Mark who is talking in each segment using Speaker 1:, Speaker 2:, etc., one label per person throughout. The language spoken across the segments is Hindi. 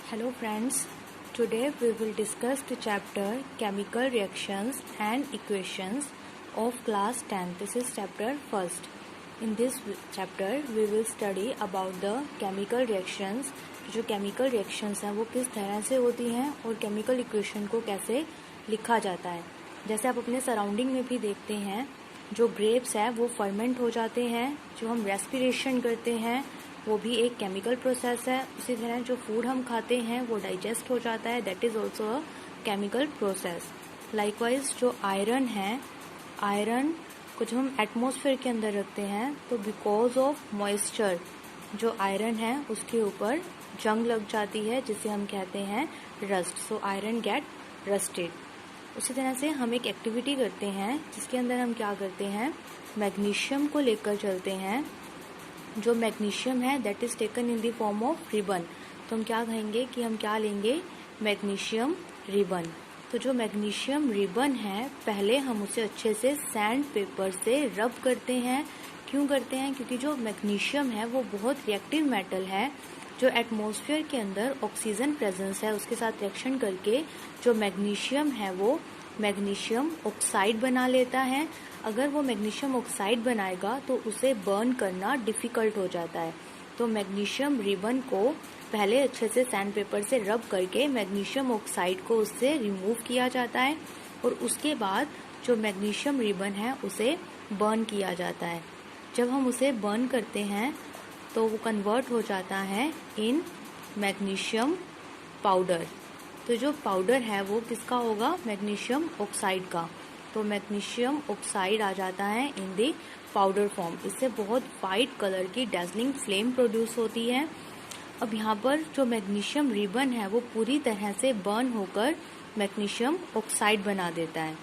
Speaker 1: Hello friends, today we will discuss the chapter Chemical Reactions and Equations of class 10. This is chapter 1st. In this chapter we will study about the chemical reactions. जो chemical reactions हैं वो किस तरह से होती हैं और chemical equation को कैसे लिखा जाता है. जैसे आप अपने सराउंडिंग में भी देखते हैं, जो ग्रेप्स है वो फर्मेंट हो जाते हैं, जो हम रेस्पिरेशन करते हैं वो भी एक केमिकल प्रोसेस है. उसी तरह जो फूड हम खाते हैं वो डाइजेस्ट हो जाता है, that is also a chemical process. Likewise जो आयरन है, आयरन को जब हम एटमॉस्फेयर के अंदर रखते हैं तो बिकॉज ऑफ मॉइस्चर जो आयरन है उसके ऊपर जंग लग जाती है जिसे हम कहते हैं rust. So iron get rusted. उसी तरह से हम एक एक्टिविटी करते हैं जिसके अंदर हम क्या करते हैं, मैग्नीशियम को लेकर चलते हैं. जो मैग्नीशियम है that is taken in the form of ribbon. तो हम क्या कहेंगे कि हम क्या लेंगे, मैग्नीशियम रिबन. तो जो मैग्नीशियम रिबन है पहले हम उसे अच्छे से सैंड पेपर से रब करते हैं. क्यों करते हैं, क्योंकि जो मैग्नीशियम है वो बहुत रिएक्टिव मेटल है जो एटमॉस्फेयर के अंदर ऑक्सीजन प्रेजेंस है उसके साथ रिएक्शन करके जो मैग्नीशियम है वो मैग्नीशियम ऑक्साइड बना लेता है. अगर वो मैग्नीशियम ऑक्साइड बनाएगा तो उसे बर्न करना डिफिकल्ट हो जाता है. तो मैग्नीशियम रिबन को पहले अच्छे से सैंड पेपर से रब करके मैग्नीशियम ऑक्साइड को उससे रिमूव किया जाता है और उसके बाद जो मैग्नीशियम रिबन है उसे बर्न किया जाता है. जब हम उसे बर्न करते हैं तो वो कन्वर्ट हो जाता है इन मैग्नीशियम पाउडर. तो जो पाउडर है वो किसका होगा, मैग्नीशियम ऑक्साइड का. तो मैग्नीशियम ऑक्साइड आ जाता है इन द पाउडर फॉर्म. इससे बहुत वाइट कलर की डैजलिंग फ्लेम प्रोड्यूस होती है. अब यहाँ पर जो मैग्नीशियम रिबन है वो पूरी तरह से बर्न होकर मैग्नीशियम ऑक्साइड बना देता है.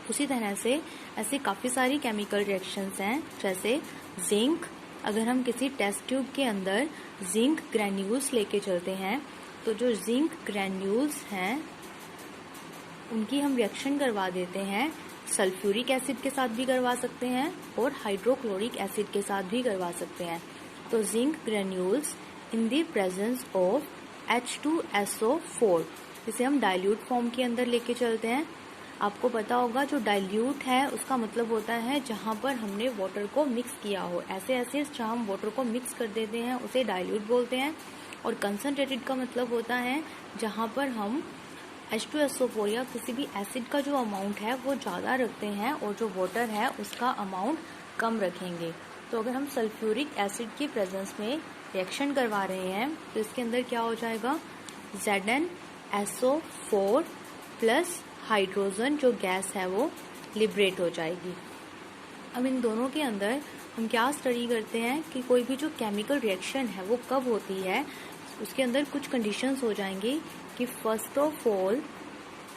Speaker 1: उसी तरह से ऐसे काफ़ी सारी केमिकल रिएक्शंस हैं, जैसे जिंक. अगर हम किसी टेस्ट ट्यूब के अंदर जिंक ग्रैन्यूल्स लेके चलते हैं तो जो जिंक ग्रैन्यूल्स हैं उनकी हम रिएक्शन करवा देते हैं सल्फ्यूरिक एसिड के साथ भी करवा सकते हैं और हाइड्रोक्लोरिक एसिड के साथ भी करवा सकते हैं. तो zinc granules in the presence of H2SO4 जिसे हम डाइल्यूट फॉर्म के अंदर लेके चलते हैं. आपको पता होगा जो डाइल्यूट है उसका मतलब होता है जहाँ पर हमने वाटर को मिक्स किया हो. ऐसे एसिड्स जहाँ हम वाटर को मिक्स कर देते हैं उसे डाइल्यूट बोलते हैं. और कंसंट्रेटेड का मतलब होता है जहाँ पर हम H2SO4 या किसी भी एसिड का जो अमाउंट है वो ज़्यादा रखते हैं और जो वाटर है उसका अमाउंट कम रखेंगे. तो अगर हम सल्फ्यूरिक एसिड की प्रेजेंस में रिएक्शन करवा रहे हैं तो इसके अंदर क्या हो जाएगा, ZnSO4 प्लस हाइड्रोजन जो गैस है वो लिबरेट हो जाएगी. अब इन दोनों के अंदर हम क्या स्टडी करते हैं कि कोई भी जो केमिकल रिएक्शन है वो कब होती है. उसके अंदर कुछ कंडीशंस हो जाएंगी कि फर्स्ट ऑफ ऑल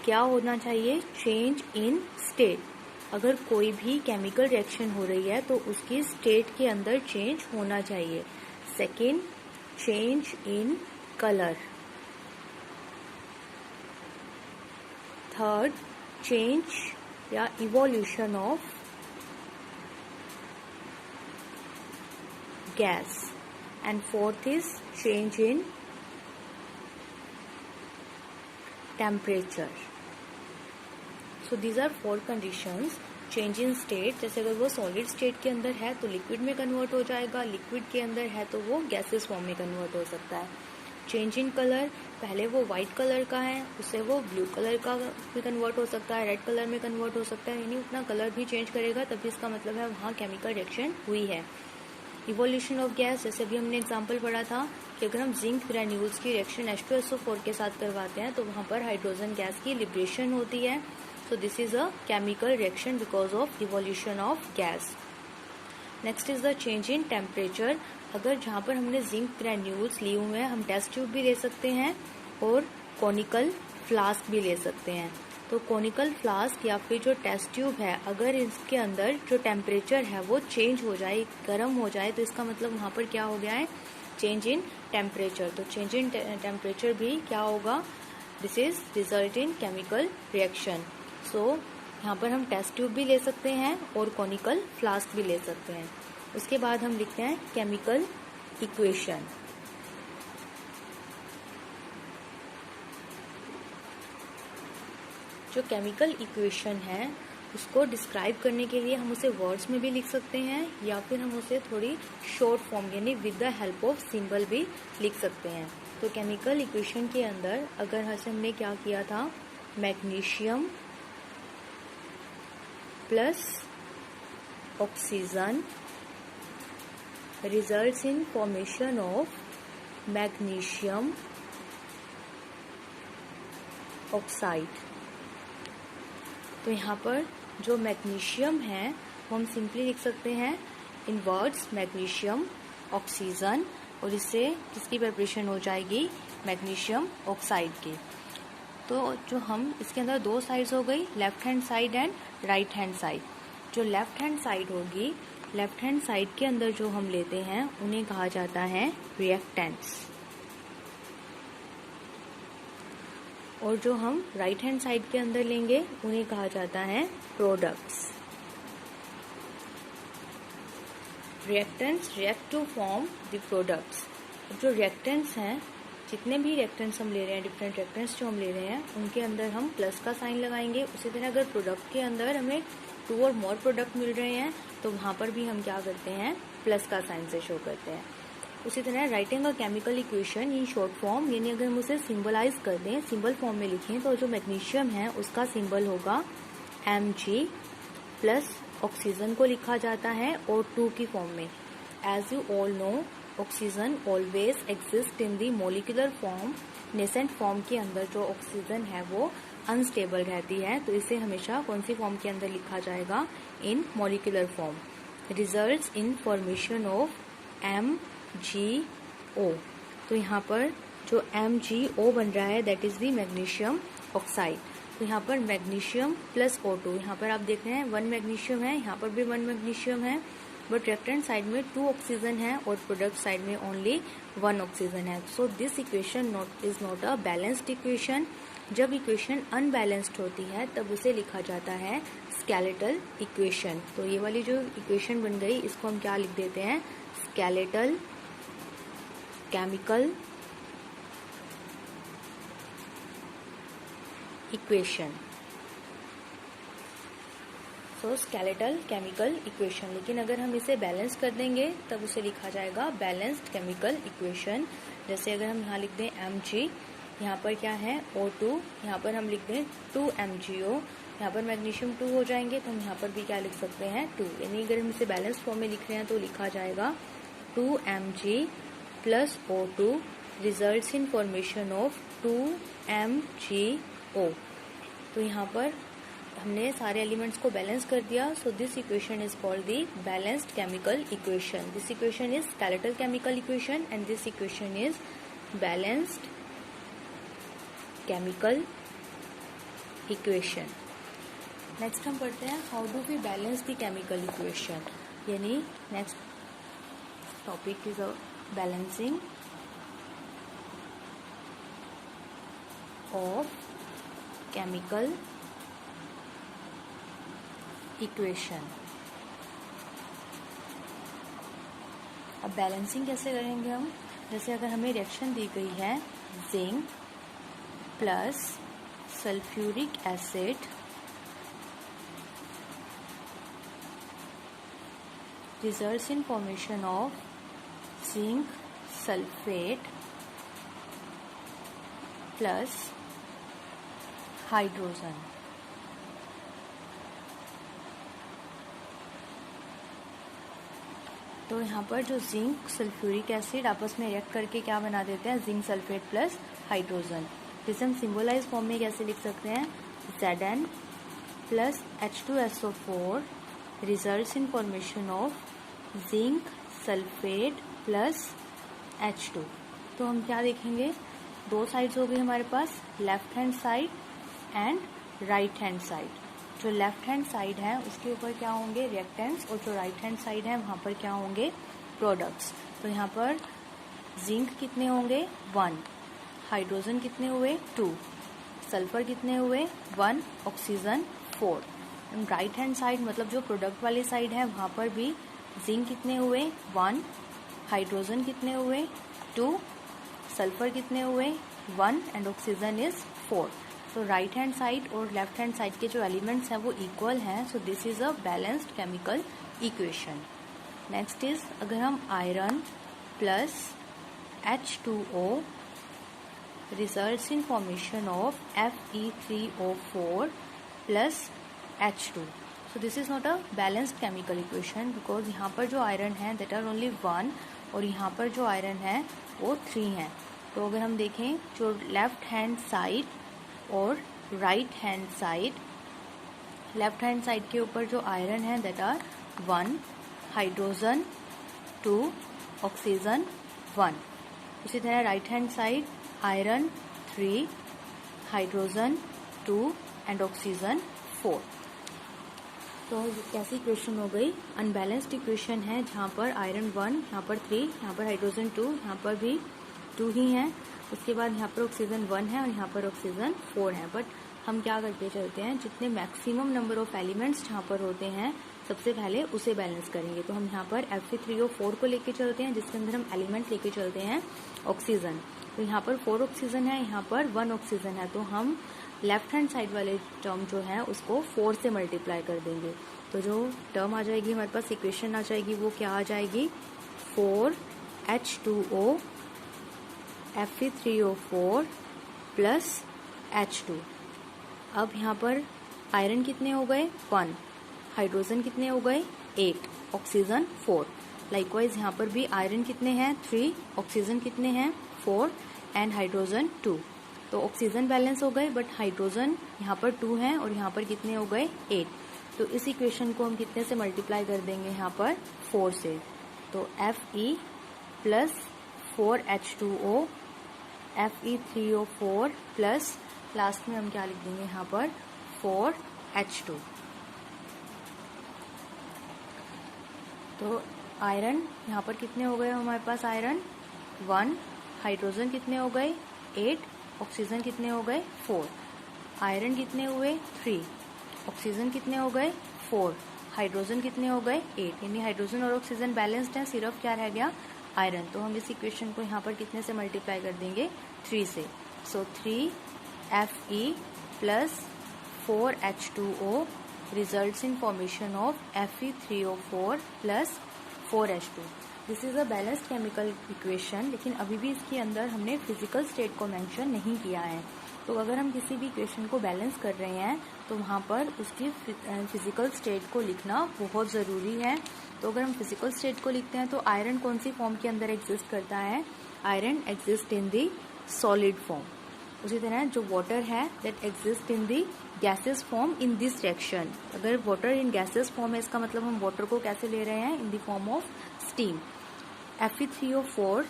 Speaker 1: क्या होना चाहिए, चेंज इन स्टेट. अगर कोई भी केमिकल रिएक्शन हो रही है तो उसकी स्टेट के अंदर चेंज होना चाहिए. Second, change in colour. Third, change या evolution of gas, and fourth is change in temperature. So these are four conditions. change in state, जैसे अगर वो सॉलिड स्टेट के अंदर है तो लिक्विड में कन्वर्ट हो जाएगा, लिक्विड के अंदर है तो वो गैसेस फॉर्म में कन्वर्ट हो सकता है. चेंज इन कलर, पहले वो वाइट कलर का है उससे वो ब्लू कलर का भी कन्वर्ट हो सकता है, रेड कलर में कन्वर्ट हो सकता है, यानी अपना कलर भी चेंज करेगा तभी इसका मतलब है वहाँ केमिकल रिएक्शन हुई है. इवोल्यूशन ऑफ गैस, जैसे भी हमने एग्जांपल पढ़ा था कि अगर हम जिंक ग्रैन्यूल्स की रिएक्शन H2SO4 के साथ करवाते हैं तो वहाँ पर हाइड्रोजन गैस की लिबरेशन होती है. So this is a chemical reaction because of evolution of gas. Next is the change in temperature. अगर जहाँ पर हमने जिंक ग्रैन्यूल्स लिए हुए हैं हम टेस्ट ट्यूब भी ले सकते हैं और कॉनिकल फ्लास्क भी ले सकते हैं. तो कॉनिकल फ्लास्क या फिर जो टेस्ट ट्यूब है अगर इसके अंदर जो टेम्परेचर है वो चेंज हो जाए, गर्म हो जाए, तो इसका मतलब वहाँ पर क्या हो गया है, चेंज इन टेम्परेचर. तो चेंज इन टेम्परेचर भी क्या होगा, this is result in chemical reaction. So यहाँ पर हम टेस्ट ट्यूब भी ले सकते हैं और कॉनिकल फ्लास्क भी ले सकते हैं. उसके बाद हम लिखते हैं केमिकल इक्वेशन. जो केमिकल इक्वेशन है उसको डिस्क्राइब करने के लिए हम उसे वर्ड्स में भी लिख सकते हैं या फिर हम उसे थोड़ी शॉर्ट फॉर्म यानी with the help of symbol भी लिख सकते हैं। तो केमिकल इक्वेशन के अंदर अगर हमने क्या किया था, magnesium plus oxygen results in formation of magnesium oxide. तो यहाँ पर जो मैग्नीशियम है वो हम सिंपली लिख सकते हैं इन वर्ड्स मैग्नीशियम ऑक्सीजन, और इससे किसकी प्रिपरेशन हो जाएगी, मैग्नीशियम ऑक्साइड की। तो जो हम इसके अंदर दो साइड्स हो गई, left hand side and right hand side. जो लेफ्ट हैंड साइड होगी, लेफ्ट हैंड साइड के अंदर जो हम लेते हैं उन्हें कहा जाता है रिएक्टेंट्स, और जो हम राइट हैंड साइड के अंदर लेंगे उन्हें कहा जाता है products. Reactants react to form the products. जो रिएक्टेंट्स हैं, जितने भी रिएक्टेंट्स हम ले रहे हैं, डिफरेंट रिएक्टेंट्स जो हम ले रहे हैं, उनके अंदर हम प्लस का साइन लगाएंगे। उसी तरह अगर प्रोडक्ट के अंदर हमें 2 और मोर प्रोडक्ट मिल रहे हैं तो वहां पर भी हम क्या करते हैं, प्लस का साइन से शो करते हैं। उसी तरह writing a chemical equation in short form, यानी अगर हम उसे सिंबलाइज कर दें, सिंबल फॉर्म में लिखें, तो जो मैग्नीशियम है उसका सिंबल होगा Mg प्लस ऑक्सीजन को लिखा जाता है O2 की फॉर्म में। As you all know, oxygen always exist in the molecular form. Nascent form के अंदर जो ऑक्सीजन है वो अनस्टेबल रहती है, तो इसे हमेशा कौन सी फॉर्म के अंदर लिखा जाएगा, इन molecular form. Results in formation of MgO। तो यहाँ पर जो MgO बन रहा है that is the magnesium oxide. तो यहाँ पर मैग्नीशियम प्लस O2, यहाँ पर आप देख रहे हैं 1 मैग्नीशियम है, यहाँ पर भी 1 मैग्नीशियम है, बट रिएक्टेंट साइड में 2 ऑक्सीजन है और प्रोडक्ट साइड में ओनली 1 ऑक्सीजन है। सो this equation is not a balanced equation. जब इक्वेशन अनबैलेंस्ड होती है तब उसे लिखा जाता है स्केलेटल इक्वेशन। तो ये वाली जो इक्वेशन बन गई इसको हम क्या लिख देते हैं, स्केलेटल केमिकल इक्वेशन। सो स्केलेटल केमिकल इक्वेशन। लेकिन अगर हम इसे बैलेंस कर देंगे तब उसे लिखा जाएगा बैलेंस्ड केमिकल इक्वेशन। जैसे अगर हम यहाँ लिख दें Mg, यहाँ पर क्या है O2, यहाँ पर हम लिख दें 2 MgO, यहाँ पर मैग्नीशियम 2 हो जाएंगे, तो हम यहाँ पर भी क्या लिख सकते हैं 2। यानी अगर हम इसे बैलेंस फॉर्म में लिख रहे हैं तो लिखा जाएगा 2 Mg plus O2 results in formation of 2 MgO। तो यहाँ पर हमने सारे एलिमेंट्स को बैलेंस कर दिया। So this equation is called the balanced chemical equation. This equation is skeletal chemical equation and this equation is balanced chemical equation. Next हम पढ़ते हैं how do we balance the chemical equation, यानी next topic is balancing of chemical equation. अब बैलेंसिंग कैसे करेंगे हम, जैसे अगर हमें रिएक्शन दी गई है zinc plus sulphuric acid results in formation of zinc sulphate plus hydrogen. तो यहाँ पर जो जिंक सल्फ्यूरिक एसिड आपस में रिएक्ट करके क्या बना देते हैं, जिंक सल्फेट प्लस हाइड्रोजन, जिसे हम सिंबलाइज फॉर्म में कैसे लिख सकते हैं, Zn plus H2SO4 results in formation of zinc sulphate plus H2। तो हम क्या देखेंगे, दो साइड्स हो गई हमारे पास, left hand side and right hand side. जो लेफ्ट हैंड साइड है उसके ऊपर क्या होंगे, रिएक्टेंट्स, और जो राइट हैंड साइड है वहाँ पर क्या होंगे, प्रोडक्ट्स। तो यहाँ पर जिंक कितने होंगे 1, हाइड्रोजन कितने हुए 2, सल्फर कितने हुए 1, ऑक्सीजन 4। राइट हैंड साइड मतलब जो प्रोडक्ट वाली साइड है वहाँ पर भी जिंक कितने हुए 1, हाइड्रोजन कितने हुए 2, सल्फर कितने हुए 1 एंड ऑक्सीजन इज 4। तो राइट हैंड साइड और लेफ्ट हैंड साइड के जो एलिमेंट्स हैं वो इक्वल हैं, so this is a balanced chemical equation. Next is, अगर हम iron plus H2O results in formation of Fe3O4 plus H2, so this is not a balanced chemical equation because यहाँ पर जो आयरन है दैट आर ओनली 1 और यहाँ पर जो आयरन है वो 3 है। तो अगर हम देखें जो लेफ्ट हैंड साइड और right hand side, left hand side के ऊपर जो आयरन है दैट आर 1 हाइड्रोजन 2 ऑक्सीजन 1। उसी तरह right hand side iron 3 hydrogen 2 and oxygen 4। तो कैसी इक्वेशन हो गई, अनबैलेंस्ड इक्वेशन है जहाँ पर आयरन 1, यहाँ पर 3, यहाँ पर हाइड्रोजन 2, यहाँ पर भी 2 ही है, उसके बाद यहाँ पर ऑक्सीजन 1 है और यहाँ पर ऑक्सीजन 4 है। बट हम क्या करके चलते हैं, जितने मैक्सिमम नंबर ऑफ एलिमेंट्स जहाँ पर होते हैं सबसे पहले उसे बैलेंस करेंगे। तो हम यहाँ पर Fe3O4 को लेके चलते हैं जिसके अंदर हम एलिमेंट लेके चलते हैं ऑक्सीजन। तो यहाँ पर 4 ऑक्सीजन है, यहाँ पर 1 ऑक्सीजन है, तो हम लेफ्ट हैंड साइड वाले टर्म जो है उसको 4 से मल्टीप्लाई कर देंगे। तो जो टर्म आ जाएगी हमारे पास, इक्वेशन आ जाएगी, वो क्या आ जाएगी, 4H2O Fe3O4 प्लस H2। अब यहाँ पर आयरन कितने हो गए, 1, हाइड्रोजन कितने हो गए, 8, ऑक्सीजन 4। लाइकवाइज यहाँ पर भी आयरन कितने हैं, 3, ऑक्सीजन कितने हैं, 4 एंड हाइड्रोजन 2। तो ऑक्सीजन बैलेंस हो गए बट हाइड्रोजन यहाँ पर 2 हैं और यहाँ पर कितने हो गए, 8। तो इस इक्वेशन को हम कितने से मल्टीप्लाई कर देंगे, यहाँ पर 4 से। तो Fe plus 4H2O Fe3O4 plus last में हम क्या लिख देंगे यहाँ पर 4H2। तो आयरन यहाँ पर कितने हो गए हमारे पास, आयरन 1, हाइड्रोजन कितने हो गए, 8, ऑक्सीजन कितने हो गए, 4। आयरन कितने हुए, 3, ऑक्सीजन कितने हो गए, 4, हाइड्रोजन कितने हो गए, 8। यानी हाइड्रोजन और ऑक्सीजन बैलेंस्ड है, सिर्फ क्या रह गया, आयरन। तो हम इस इक्वेशन को यहाँ पर कितने से मल्टीप्लाई कर देंगे, 3 से। सो 3Fe plus 4H2O results in formation of Fe3O4 plus 4H2। This is a balanced chemical equation, लेकिन अभी भी इसके अंदर हमने फिजिकल स्टेट को मेंशन नहीं किया है। तो अगर हम किसी भी इक्वेशन को बैलेंस कर रहे हैं तो वहाँ पर उसकी फिजिकल स्टेट को लिखना बहुत ज़रूरी है। तो अगर हम फिजिकल स्टेट को लिखते हैं तो आयरन कौन सी फॉर्म के अंदर एग्जिस्ट करता है, iron exist in the solid form. उसी तरह जो वाटर है that exist in the gases form in this reaction. अगर वाटर इन गैसेस फॉर्म है इसका मतलब हम वाटर को कैसे ले रहे हैं, in the form of steam. Fe3O4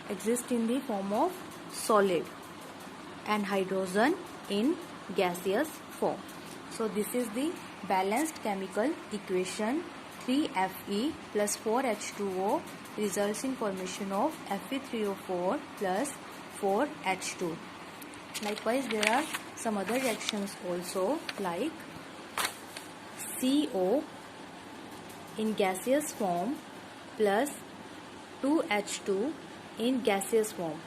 Speaker 1: exist in the form of solid and hydrogen in gaseous form. So this is the balanced chemical equation 3Fe plus 4H2O results in formation of Fe3O4 plus 4H2. Likewise there are some other reactions also like CO in gaseous form plus 2H2 in gaseous form.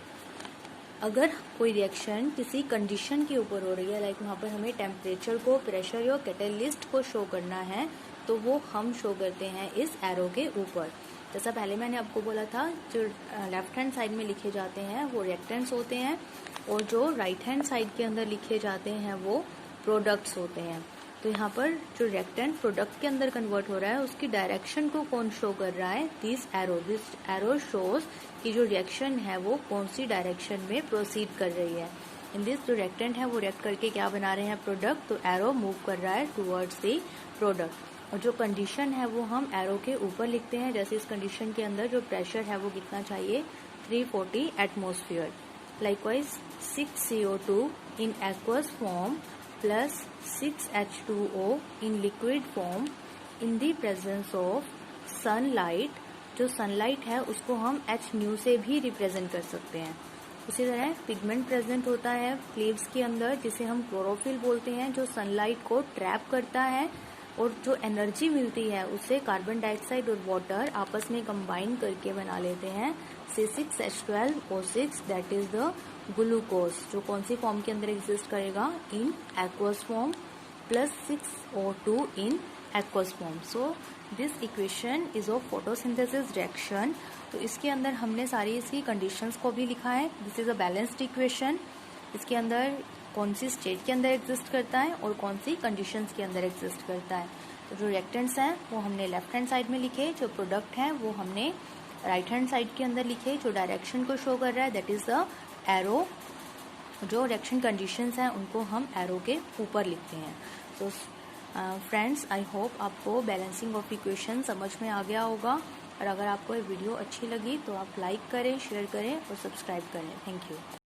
Speaker 1: अगर कोई रिएक्शन किसी कंडीशन के ऊपर हो रही है, लाइक वहाँ पर हमें टेम्परेचर को, प्रेशर या कैटलिस्ट को शो करना है, तो वो हम शो करते हैं इस एरो के ऊपर। जैसा पहले मैंने आपको बोला था, जो लेफ्ट हैंड साइड में लिखे जाते हैं वो रिएक्टेंट्स होते हैं और जो राइट हैंड साइड के अंदर लिखे जाते हैं वो प्रोडक्ट्स होते हैं। तो यहाँ पर जो रिएक्टेंट प्रोडक्ट के अंदर कन्वर्ट हो रहा है उसकी डायरेक्शन को कौन शो कर रहा है, दिस एरो शोज कि जो रिएक्शन है वो कौन सी डायरेक्शन में प्रोसीड कर रही है। इन दिस जो रिएक्टेंट है वो रिएक्ट करके क्या बना रहे हैं, प्रोडक्ट। तो एरो मूव कर रहा है टुवर्ड्स द प्रोडक्ट। और जो कंडीशन है वो हम एरो के ऊपर लिखते हैं। जैसे इस कंडीशन के अंदर जो प्रेशर है वो कितना चाहिए, 340 atmosphere. Likewise 6CO2 in aqueous form plus 6H2O in liquid form in the presence of sunlight। जो सनलाइट है उसको हम H से भी रिप्रेजेंट कर सकते हैं। उसी तरह पिगमेंट प्रेजेंट होता है लीव्स के अंदर जिसे हम क्लोरोफिल बोलते हैं, जो सनलाइट को ट्रैप करता है और जो एनर्जी मिलती है उससे कार्बन डाइऑक्साइड और वाटर आपस में कंबाइन करके बना लेते हैं C6H12O6 that is the glucose, जो कौन सी फॉर्म के अंदर एग्जिस्ट करेगा, in aqueous form, plus 6O2 in aqueous form. So this equation is of photosynthesis reaction. तो इसके अंदर हमने सारी इसकी कंडीशंस को भी लिखा है। This is a balanced equation. इसके अंदर कौन सी स्टेट के अंदर एग्जिस्ट करता है और कौन सी कंडीशंस के अंदर एग्जिस्ट करता है। तो जो रिएक्टेंट्स हैं वो हमने लेफ्ट हैंड साइड में लिखे, जो प्रोडक्ट हैं वो हमने राइट हैंड साइड के अंदर लिखे। जो डायरेक्शन को शो कर रहा है दैट इज द एरो। जो रिएक्शन कंडीशंस हैं उनको हम एरो के ऊपर लिखते हैं। सो फ्रेंड्स, आई होप आपको बैलेंसिंग ऑफ इक्वेशन समझ में आ गया होगा। और अगर आपको ये वीडियो अच्छी लगी तो आप लाइक करें, शेयर करें और सब्सक्राइब करें। Thank you.